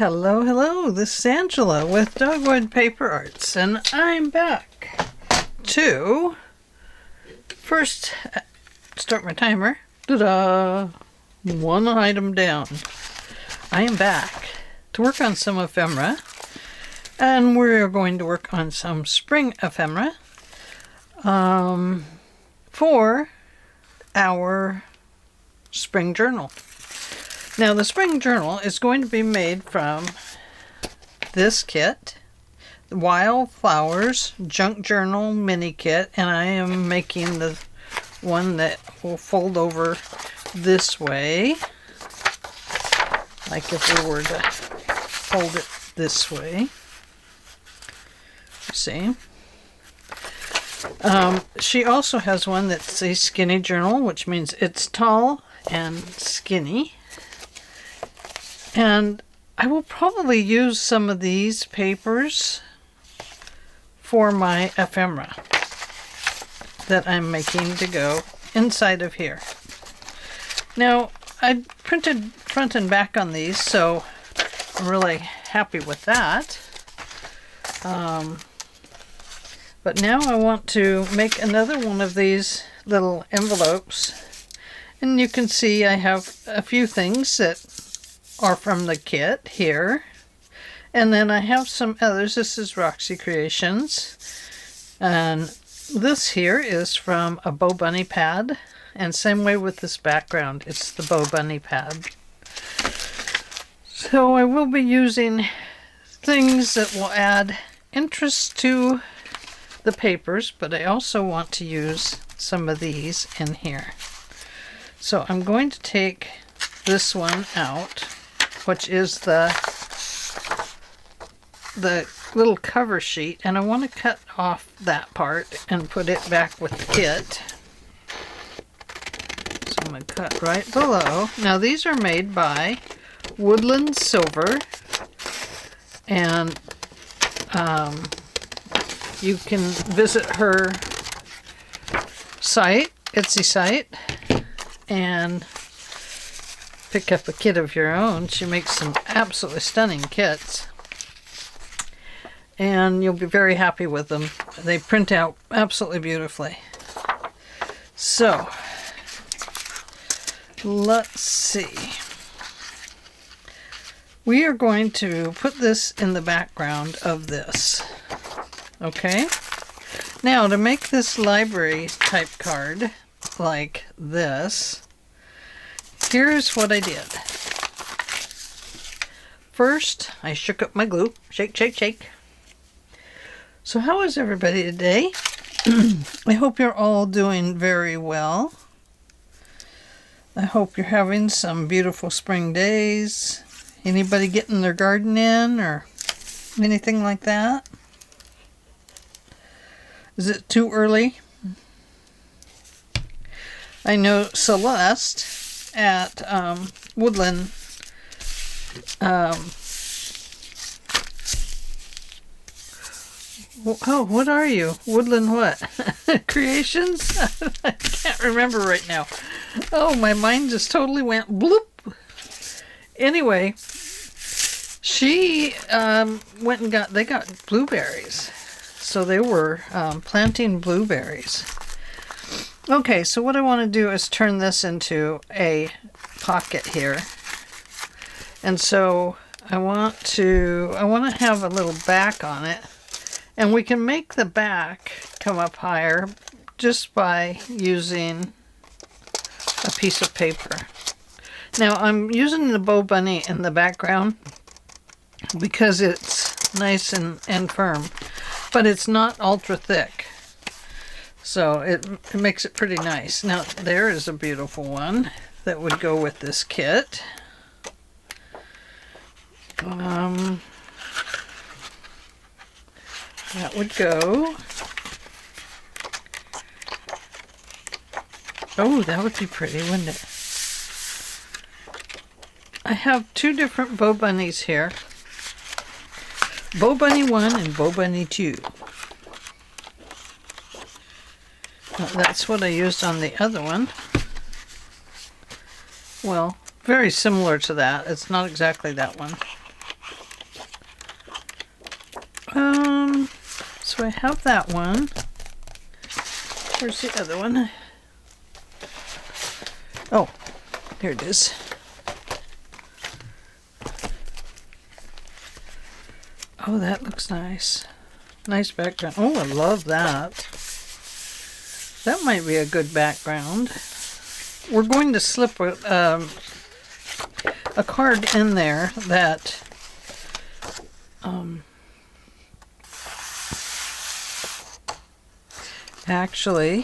Hello, hello, this is Angela with Dogwood Paper Arts, and I'm back to first start my timer. Ta-da! One item down. I am back to work on some ephemera, and we're going to work on some spring ephemera for our spring journal. Now, the spring journal is going to be made from this kit, the Wildflowers Junk Journal Mini Kit, and I am making the one that will fold over this way, like if we were to fold it this way. See? She also has one that's a skinny journal, which means it's tall and skinny. And I will probably use some of these papers for my ephemera that I'm making to go inside of here. Now, I printed front and back on these, so I'm really happy with that. But now I want to make another one of these little envelopes. And you can see I have a few things that are from the kit here, and then I have some others. This is Roxy Creations, and this here is from a Bow Bunny pad, and same way with this background, it's the Bow Bunny pad. So I will be using things that will add interest to the papers, but I also want to use some of these in here. So I'm going to take this one out, which is the little cover sheet, and I want to cut off that part and put it back with the kit. So I'm going to cut right below. Now these are made by Woodland Silver, and you can visit her site, Etsy site, and pick up a kit of your own. She makes some absolutely stunning kits, and you'll be very happy with them. They print out absolutely beautifully. So let's see. We are going to put this in the background of this. Okay? Now, to make this library type card like this, here's what I did. First, I shook up my glue. Shake, shake, shake. So how is everybody today? I hope you're all doing very well. I hope you're having some beautiful spring days. Anybody getting their garden in or anything like that? Is it too early? I know Celeste at Woodland oh, what are you? Woodland what? Creations? I can't remember right now. Oh, my mind just totally went bloop. Anyway, she went and they got blueberries. So they were planting blueberries. Okay, so what I want to do is turn this into a pocket here. And so I want to have a little back on it. And we can make the back come up higher just by using a piece of paper. Now I'm using the Bow Bunny in the background because it's nice and firm, but it's not ultra thick. So it makes it pretty nice. Now there is a beautiful one that would go with this kit. That would go. Oh, that would be pretty, wouldn't it? I have two different Bow Bunnies here. Bow Bunny 1 and Bow Bunny 2. That's what I used on the other one. Well, very similar to that. It's not exactly that one. So I have that one. Where's the other one? Oh, here it is. Oh, that looks nice. Nice background. Oh, I love that. That might be a good background. We're going to slip a card in there that actually,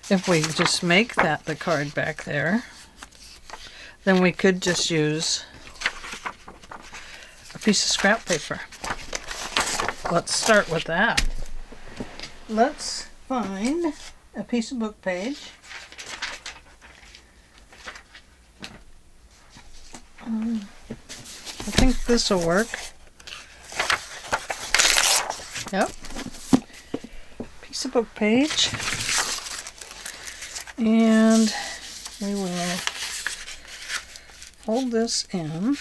if we just make that the card back there, then we could just use a piece of scrap paper. Let's start with that. Let's find a piece of book page. I think this will work. Yep. Piece of book page. And we will fold this in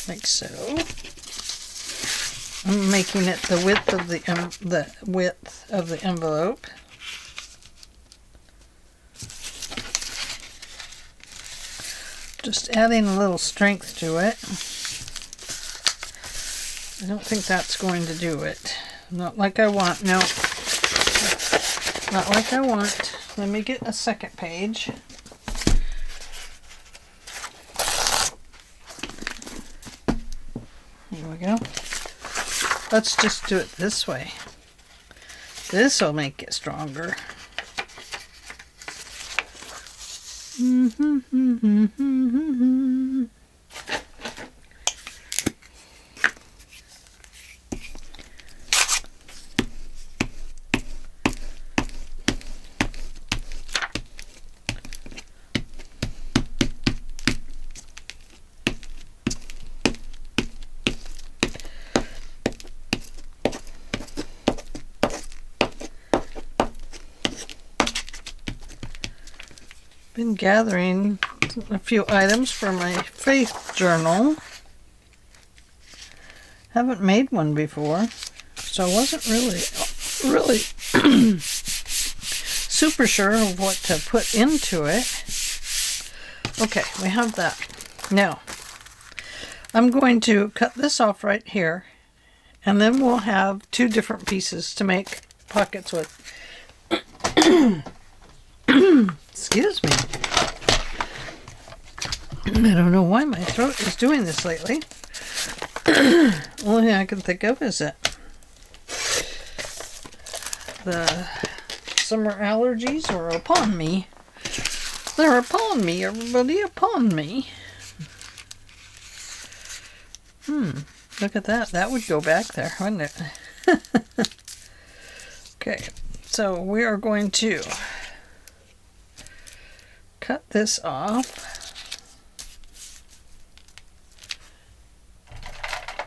like so. I'm making it the width of the envelope. Just adding a little strength to it. I don't think that's going to do it. Not like I want. No. Not like I want. Let me get a second page. Here we go. Let's just do it this way. This will make it stronger. Been gathering a few items for my faith journal. Haven't made one before, so I wasn't really super sure of what to put into it. Okay, we have that. Now, I'm going to cut this off right here, and then we'll have two different pieces to make pockets with. Excuse me. I don't know why my throat is doing this lately. Only thing I can think of is that the summer allergies are upon me. They're upon me, everybody, upon me. Look at that. That would go back there, wouldn't it? Okay, so we are going to cut this off.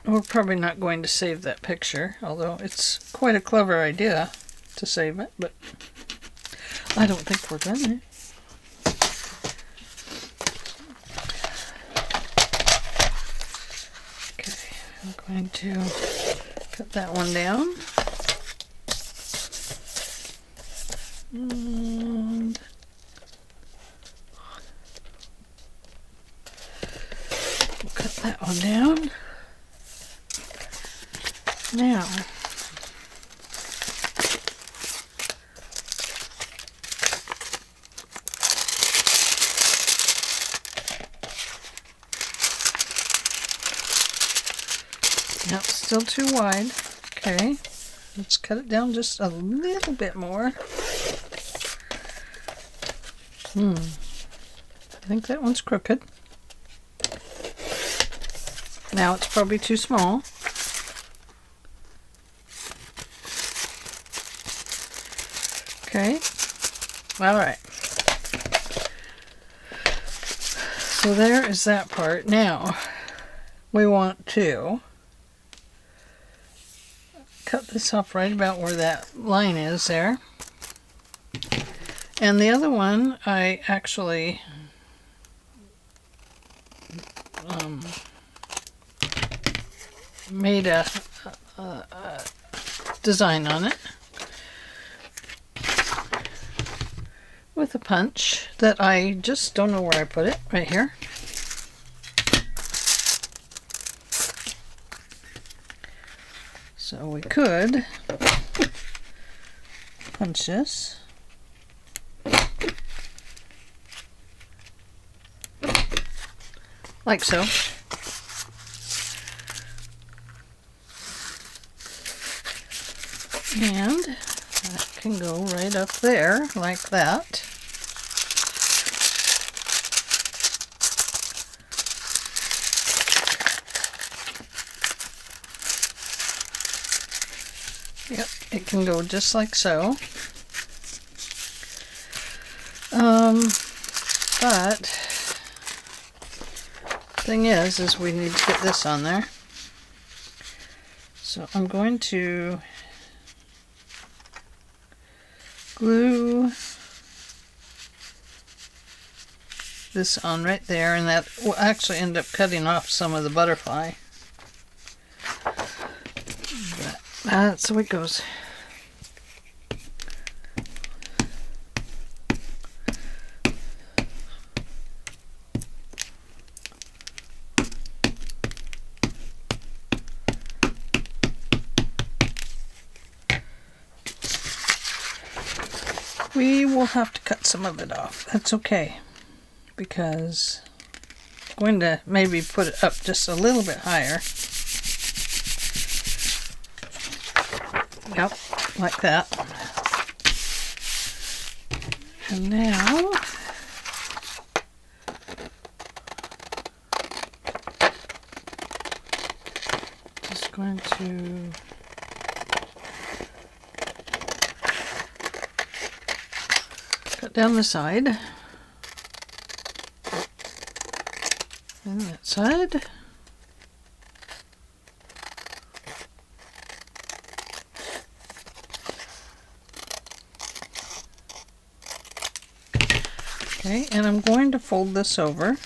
We're probably not going to save that picture, although it's quite a clever idea to save it, but I don't think we're gonna. Okay, I'm going to cut that one down. And we'll cut that one down. Now, yep, still too wide. Okay, let's cut it down just a little bit more. I think that one's crooked. Now it's probably too small. Okay, all right. So there is that part. Now, we want to cut this off right about where that line is there. And the other one, I actually made a design on it with a punch that I just don't know where I put it, right here. So we could punch this. Like so. And that can go right up there like that. Yep, it can go just like so. But thing is we need to get this on there. So I'm going to glue this on right there, and that will actually end up cutting off some of the butterfly. But that's the way it goes. We will have to cut some of it off. That's okay, because I'm going to maybe put it up just a little bit higher. Yep, like that. And now just going to cut down the side and that side. Okay, and I'm going to fold this over.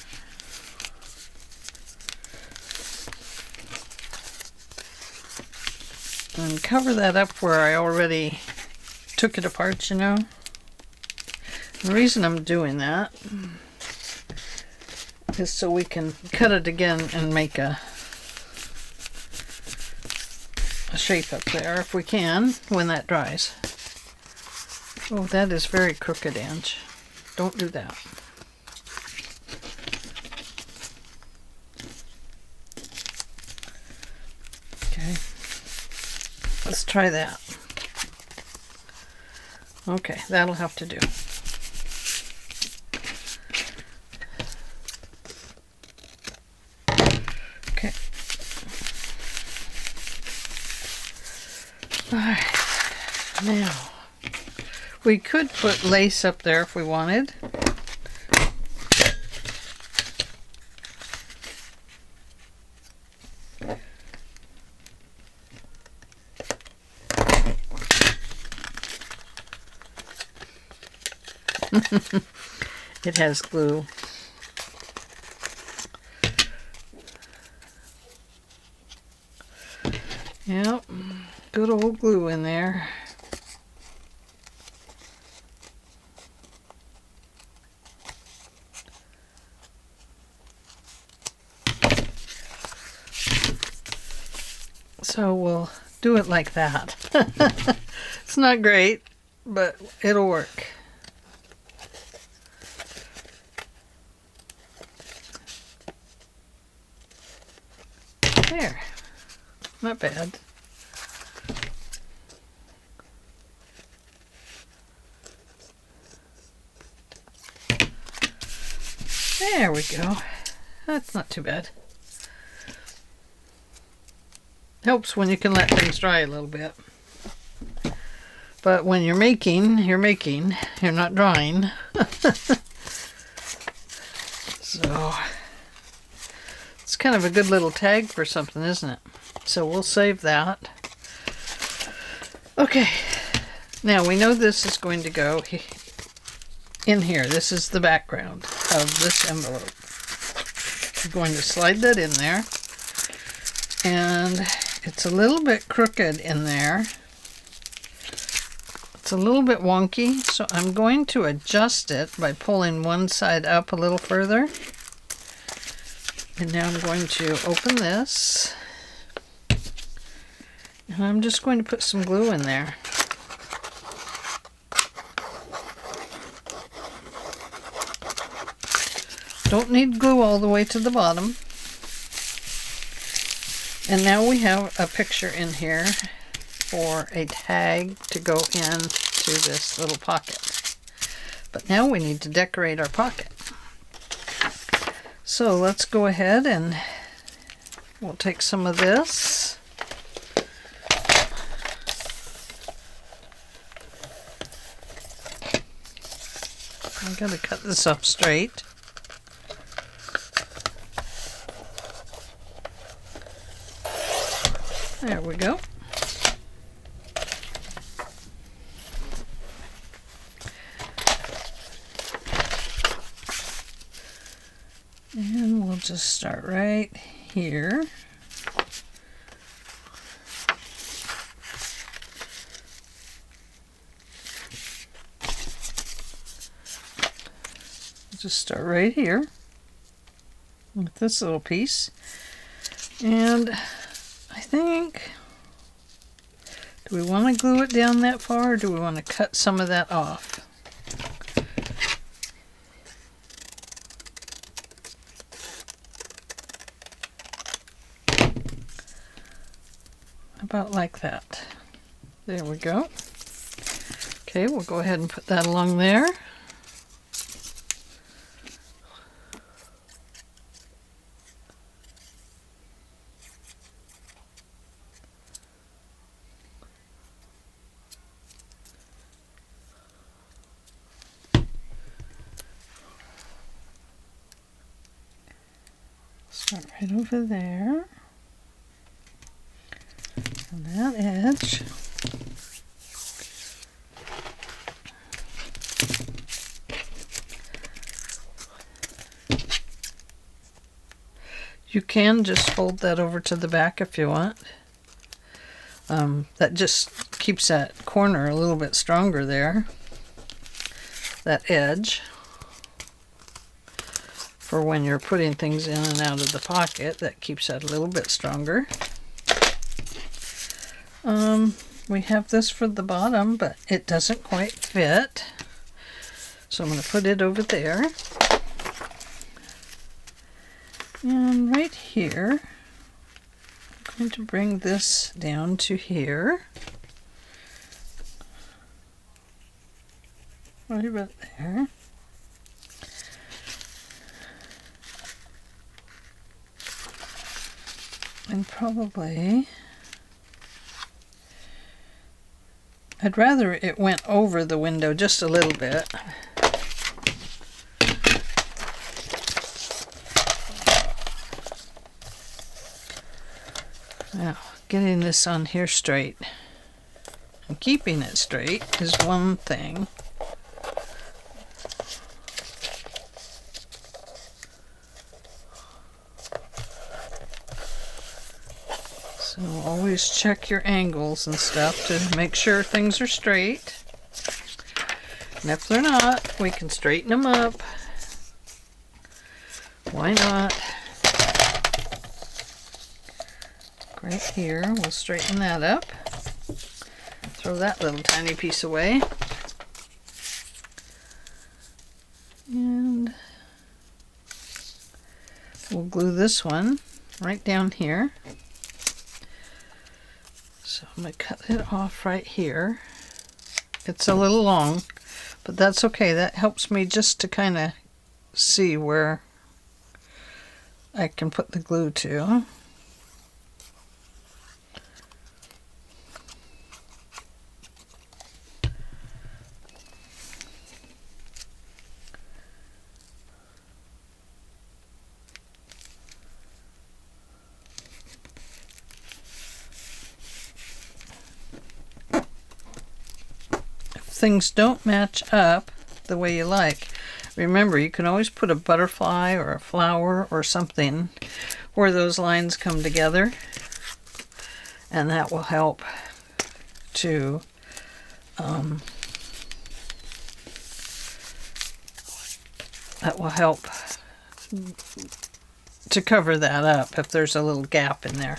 And cover that up where I already took it apart, you know. The reason I'm doing that is so we can cut it again and make a shape up there if we can when that dries. Oh, that is very crooked, Ange. Don't do that. Okay, let's try that. Okay, that'll have to do. Okay. All right, now we could put lace up there if we wanted. It has glue. Yep, good old glue in there. So we'll do it like that. It's not great, but it'll work. There, not bad. There we go. That's not too bad. Helps when you can let things dry a little bit. But when you're making, you're not drawing. So it's kind of a good little tag for something, isn't it? So we'll save that. Okay, now we know this is going to go in here. This is the background of this envelope. I'm going to slide that in there. And it's a little bit crooked in there. It's a little bit wonky, so I'm going to adjust it by pulling one side up a little further. And now I'm going to open this. And I'm just going to put some glue in there. Don't need glue all the way to the bottom. And now we have a picture in here for a tag to go into this little pocket. But now we need to decorate our pocket. So let's go ahead and we'll take some of this. I'm going to cut this up straight. There we go. And we'll just start right here. Just start right here with this little piece. And I think, do we want to glue it down that far, or do we want to cut some of that off? About like that. There we go. Okay, we'll go ahead and put that along there. Start right over there. On that edge. You can just fold that over to the back if you want. That just keeps that corner a little bit stronger there. That edge. For when you're putting things in and out of the pocket, that keeps that a little bit stronger. We have this for the bottom, but it doesn't quite fit. So I'm going to put it over there. And right here, I'm going to bring this down to here. Right about there. And probably, I'd rather it went over the window just a little bit. Now, getting this on here straight and keeping it straight is one thing. So always check your angles and stuff to make sure things are straight. And if they're not, we can straighten them up. Why not? Right here, we'll straighten that up. Throw that little tiny piece away. And we'll glue this one right down here. So I'm going to cut it off right here. It's a little long, but that's okay. That helps me just to kind of see where I can put the glue to. Things don't match up the way you like, remember you can always put a butterfly or a flower or something where those lines come together. and that will help to cover that up if there's a little gap in there.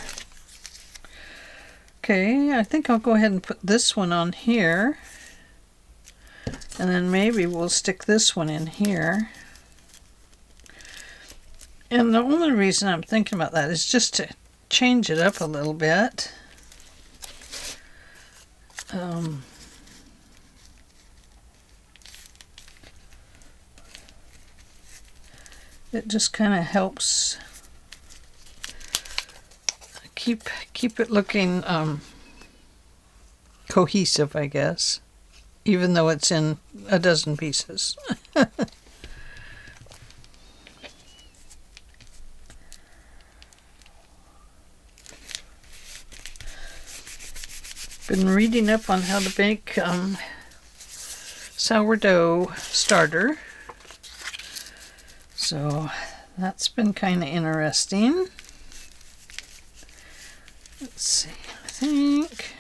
Okay, I think I'll go ahead and put this one on here, and then maybe we'll stick this one in here. And the only reason I'm thinking about that is just to change it up a little bit. It just kind of helps keep it looking cohesive, I guess, even though it's in a dozen pieces. Been reading up on how to make sourdough starter, so that's been kind of interesting. Let's see, I think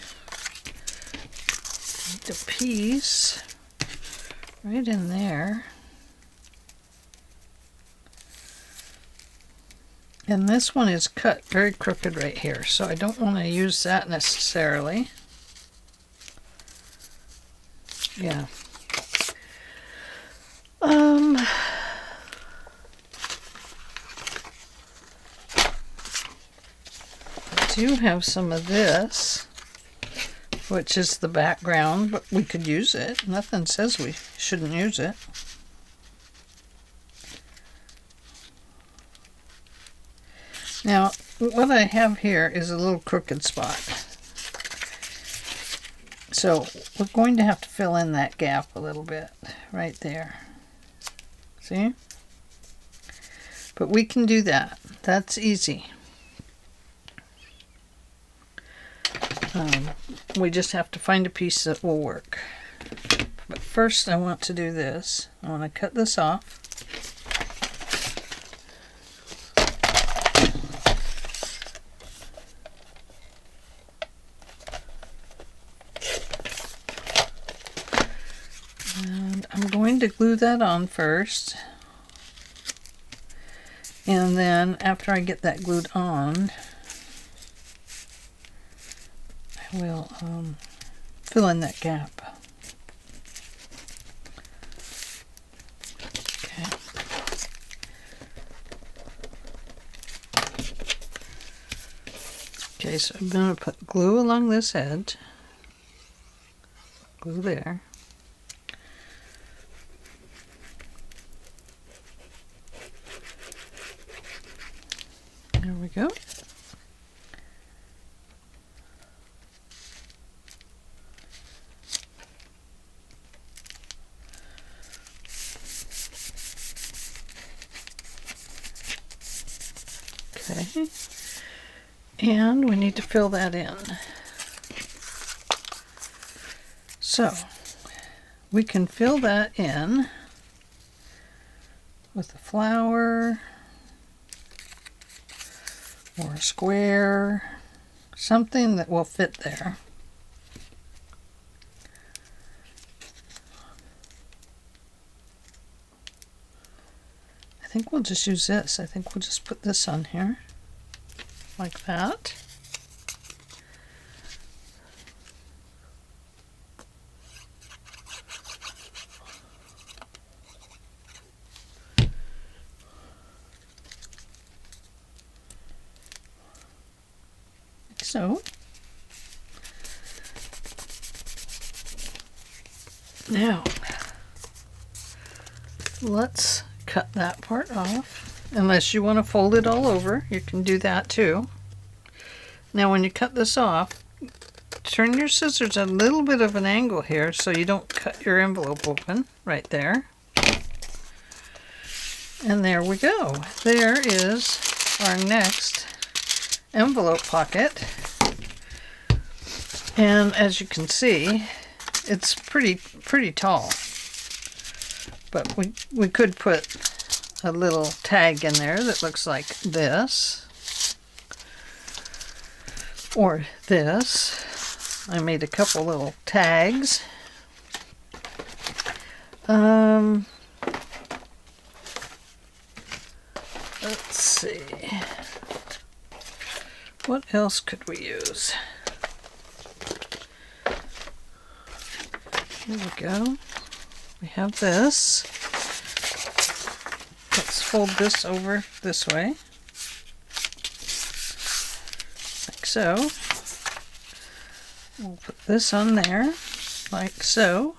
the piece right in there, and this one is cut very crooked right here, so I don't want to use that necessarily. Yeah. I do have some of this, which is the background, but we could use it. Nothing says we shouldn't use it. Now, what I have here is a little crooked spot. So we're going to have to fill in that gap a little bit right there. See? But we can do that. That's easy. We just have to find a piece that will work. But first I want to do this. I want to cut this off. And I'm going to glue that on first. And then after I get that glued on, we'll fill in that gap. Okay. Okay, so I'm going to put glue along this edge. Glue there. There we go. Okay, and we need to fill that in. So we can fill that in with a flower or a square, something that will fit there. I think we'll just use this. I think we'll just put this on here like that. Like so. Now, let's cut that part off. Unless you want to fold it all over, you can do that too. Now when you cut this off, turn your scissors a little bit of an angle here so you don't cut your envelope open right there. And there we go. There is our next envelope pocket. And as you can see, it's pretty tall. But we could put a little tag in there that looks like this. Or this. I made a couple little tags. Let's see. What else could we use? Here we go. We have this. Let's fold this over this way. Like so. We'll put this on there, like so.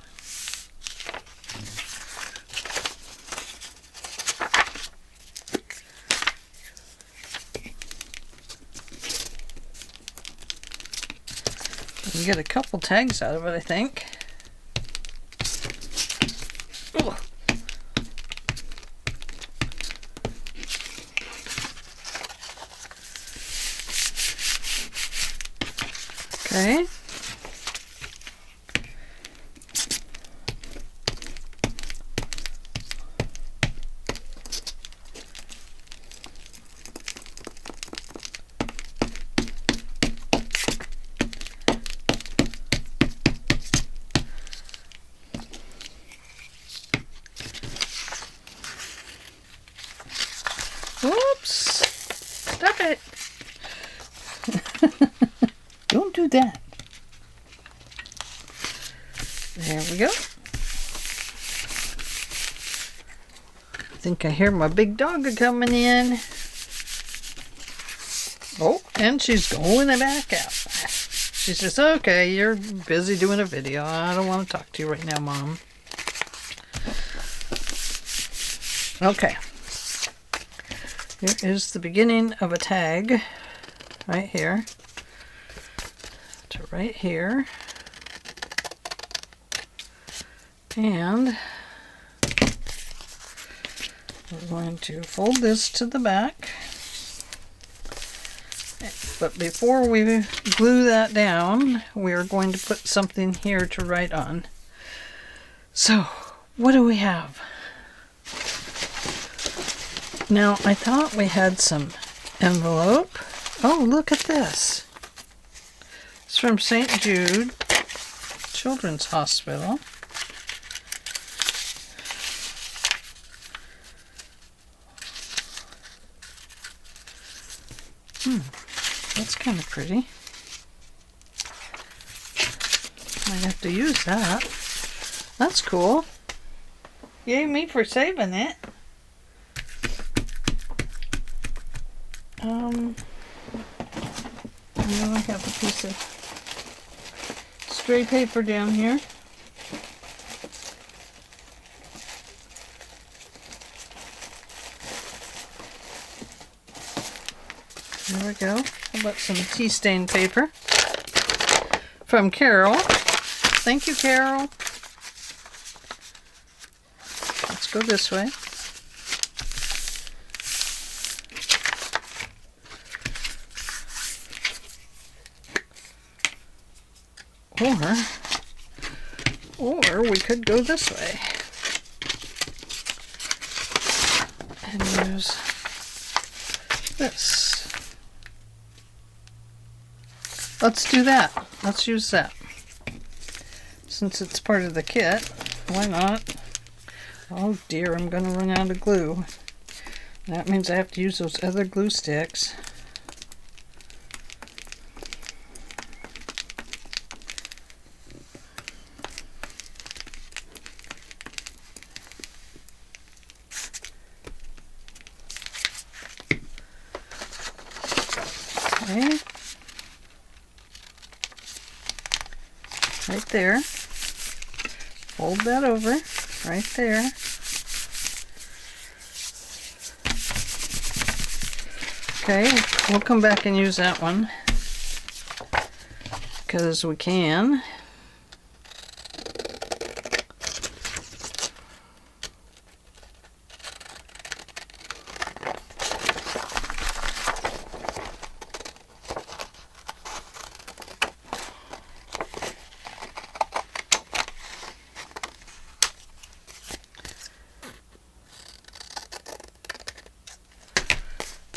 You can get a couple tags out of it, I think. Ugh. Okay. Whoops! Stop it! Don't do that. There we go. I think I hear my big dog coming in. Oh, and she's going back out. She says, okay, you're busy doing a video. I don't want to talk to you right now, Mom. Okay. Here is the beginning of a tag. Right here. To right here. And we're going to fold this to the back. But before we glue that down, we are going to put something here to write on. So, what do we have? Now, I thought we had some envelope. Oh, look at this. It's from St. Jude Children's Hospital. That's kind of pretty. Might have to use that. That's cool. Yay me for saving it. I have a piece of stray paper down here. There we go. How about some tea stain paper from Carol? Thank you, Carol. Let's go this way. Or we could go this way and use this. Let's do that. Let's use that. Since it's part of the kit, why not? Oh dear, I'm going to run out of glue. That means I have to use those other glue sticks. Okay. Right there. Fold that over. Right there. Okay, we'll come back and use that one because we can.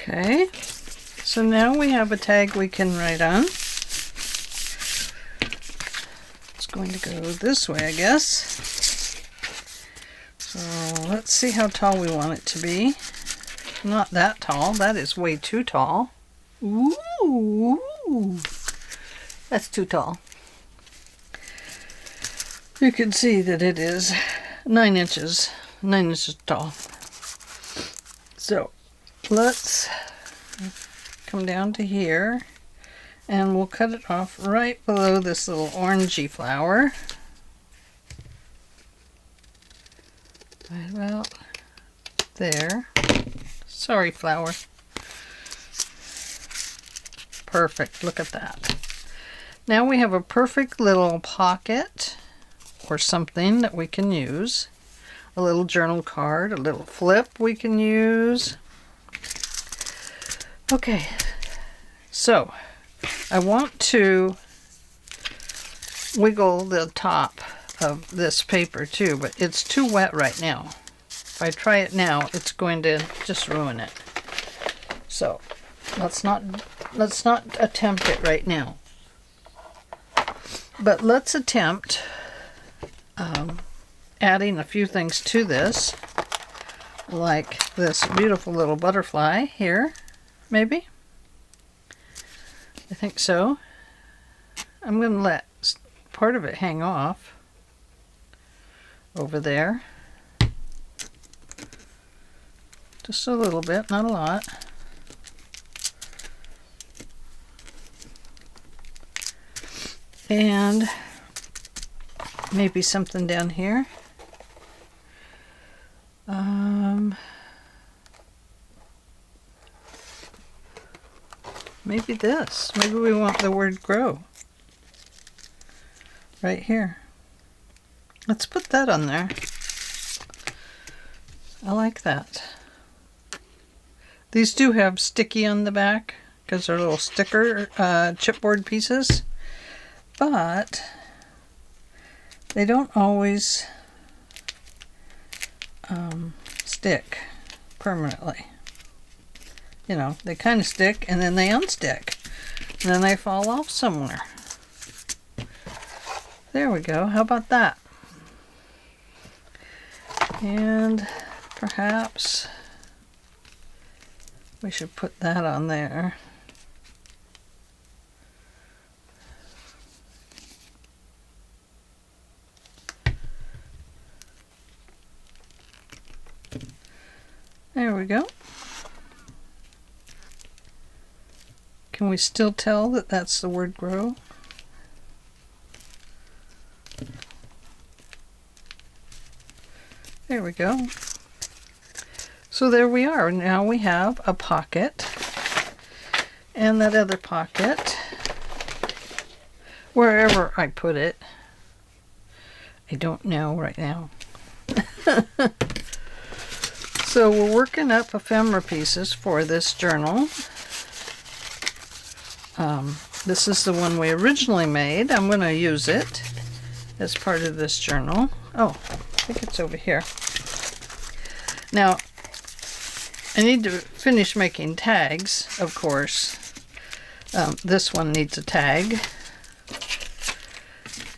Okay, so now we have a tag we can write on. going to go this way, I guess. So let's see how tall we want it to be. Not that tall. That is way too tall. Ooh, that's too tall. You can see that it is 9 inches tall. So let's come down to here, and we'll cut it off right below this little orangey flower. Right about there. Sorry, flower. Perfect. Look at that. Now we have a perfect little pocket or something that we can use. A little journal card, a little flip we can use. Okay, so I want to wiggle the top of this paper too, but it's too wet right now. If I try it now, it's going to just ruin it. So let's not attempt it right now. But let's attempt adding a few things to this, like this beautiful little butterfly here, maybe. I think so. I'm going to let part of it hang off over there. Just a little bit, not a lot. And maybe something down here. Maybe this. Maybe we want the word grow right here. Let's put that on there. I like that. These do have sticky on the back because they're little sticker chipboard pieces, but they don't always stick permanently. You know, they kind of stick and then they unstick and then they fall off somewhere. There we go. How about that? And perhaps we should put that on there. There we go. Can we still tell that that's the word grow? There we go. So there we are. Now we have a pocket, and that other pocket, wherever I put it, I don't know right now. So we're working up ephemera pieces for this journal. This is the one we originally made. I'm going to use it as part of this journal. Oh, I think it's over here. Now, I need to finish making tags, of course. This one needs a tag.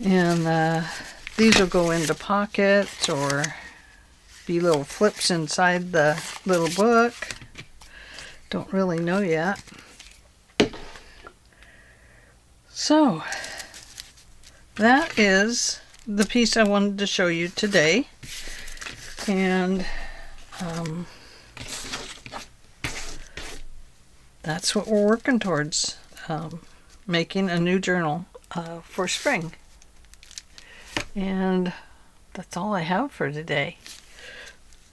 And these will go into pockets or be little flips inside the little book. Don't really know yet. So, that is the piece I wanted to show you today. And that's what we're working towards, making a new journal for spring. And that's all I have for today.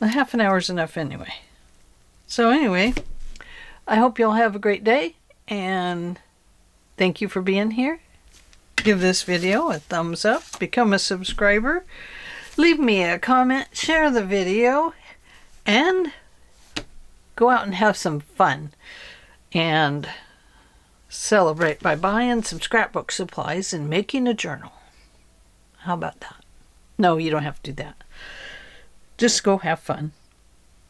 A half an hour is enough anyway. So anyway, I hope you'll have a great day, and thank you for being here. Give this video a thumbs up, become a subscriber, leave me a comment, share the video, and go out and have some fun and celebrate by buying some scrapbook supplies and making a journal. How about that? No, you don't have to do that. Just go have fun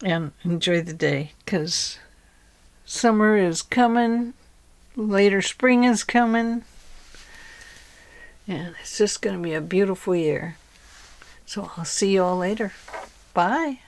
and enjoy the day, because summer is coming, later spring is coming, And it's just going to be a beautiful year. So I'll see you all later. Bye.